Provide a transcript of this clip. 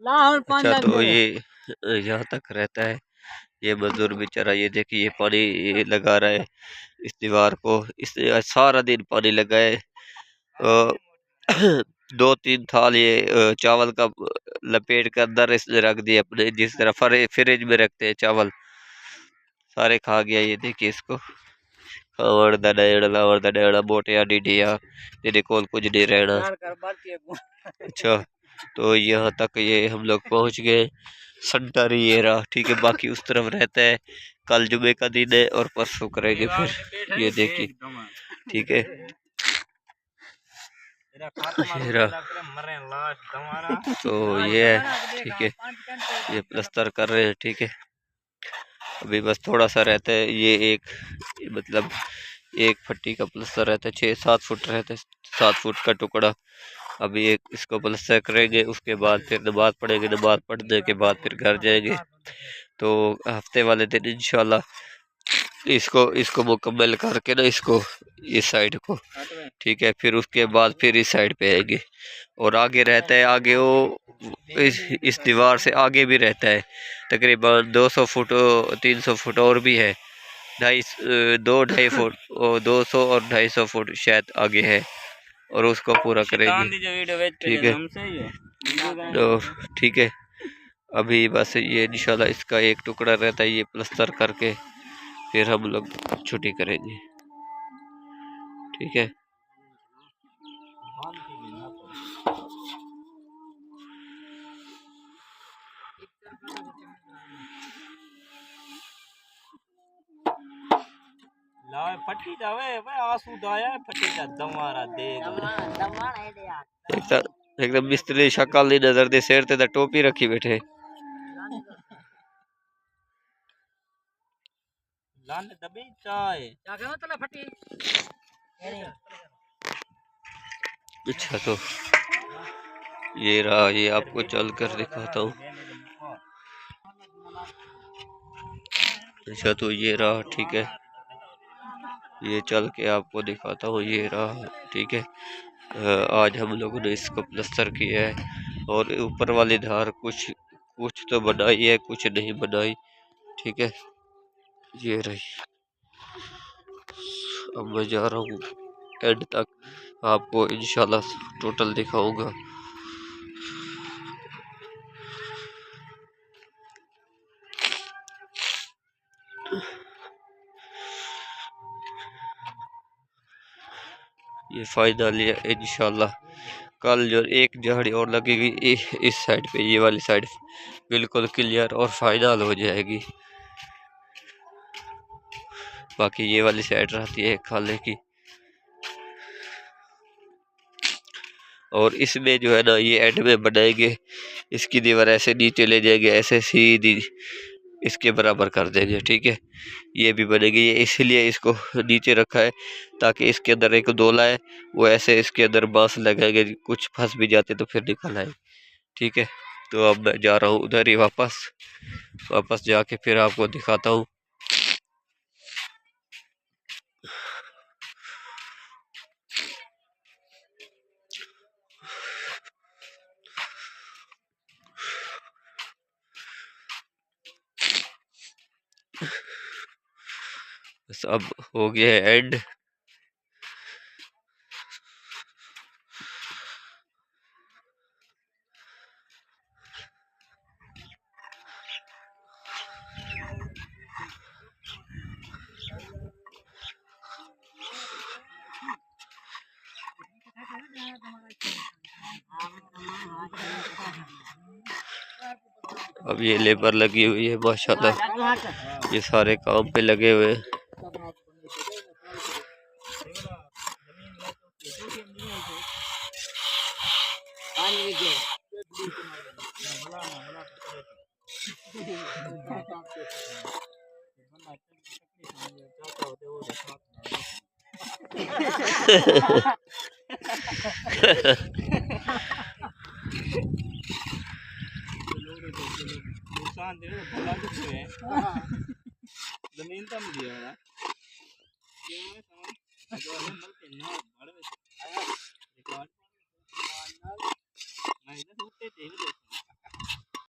अच्छा तो ये यहाँ तक रहता है ये मजदूर बेचारा। ये देखिए ये पानी ये लगा रहा है इस दीवार को। इसने आज सारा दिन पानी लगाए। अ, 2-3 थाल ये चावल का लपेट कर अंदर इसने रख दिए अपने, जिस तरह फ्रिज में रखते हैं चावल, सारे खा गया। ये देखिए इसको बोटिया डीडिया तेरे कोल कुछ नहीं रहना। अच्छा तो यहाँ तक ये हम लोग पहुंच गए। संटर ये रहा, ठीक है। बाकी उस तरफ रहता है। कल जुमे का दिन है और परसों करेंगे फिर। ये देखिए, ठीक है। तो ये है, ठीक है। ये प्लस्तर कर रहे हैं, ठीक है। अभी बस थोड़ा सा रहता है। ये एक मतलब एक फट्टी का प्लस्तर रहता है, 6-7 फुट रहता है, 7 फुट का टुकड़ा। अभी एक इसको प्लस्तर करेंगे, उसके बाद फिर नमाज पढ़ेंगे। नमाज पढ़ने के बाद फिर घर जाएंगे। तो हफ्ते वाले दिन इंशाल्लाह इसको मुकम्मल करके ना, इसको इस साइड को, ठीक है। फिर उसके बाद फिर इस साइड पे आएंगे। और आगे रहता है, आगे वो इस दीवार से आगे भी रहता है तकरीबन 200 फुट 300 फुट और भी है। 2-2.5 फुट 200 और 250 फुट शायद आगे है। और उसको पूरा करेंगे, ठीक है। तो ठीक है, अभी बस ये इंशाल्लाह इसका एक टुकड़ा रहता है, ये प्लस्तर करके फिर हम लोग छुट्टी करेंगे, ठीक है। फटी जावे भाई आंसू दाया फटी जा दमारा देख एकदम मिस्त्री शक्ल दी नजर दे सिर ते टोपी रखी बैठे। लान दबी चाय क्या मतलब फटी। अच्छा तो ये रहा, ये आपको चल कर दिखाता हूँ। अच्छा तो ये रहा, ठीक है। ये चल के आपको दिखाता हूँ, ये रहा, ठीक है। आज हम लोगों ने इसको प्लस्तर किया है और ऊपर वाली धार कुछ कुछ तो बनाई है, कुछ नहीं बनाई, ठीक है। ये रही। अब मैं जा रहा हूँ एंड तक, आपको इंशाल्लाह टोटल दिखाऊंगा। ये फाइनल है इंशाल्लाह। कल जो एक झाड़ी और लगेगी इस साइड पे, ये वाली साइड बिल्कुल क्लियर और फाइनल हो जाएगी। बाकी ये वाली साइड रहती है खाले की। और इसमें जो है ना, ये एंड में बनाएंगे, इसकी दीवार ऐसे नीचे ले जाएंगे, ऐसे सीधी इसके बराबर कर देंगे, ठीक है। ये भी बनेगी। ये इसलिए इसको नीचे रखा है ताकि इसके अंदर एक दोला है, वो ऐसे इसके अंदर बांस लगाएंगे, कुछ फंस भी जाते तो फिर निकल आए, ठीक है। तो अब मैं जा रहा हूँ उधर ही वापस जाके फिर आपको दिखाता हूँ। बस अब हो गया है एंड। अब ये लेबर लगी हुई है माशाल्लाह, ये सारे काम पे लगे हुए हैं। जमीन तो मुझे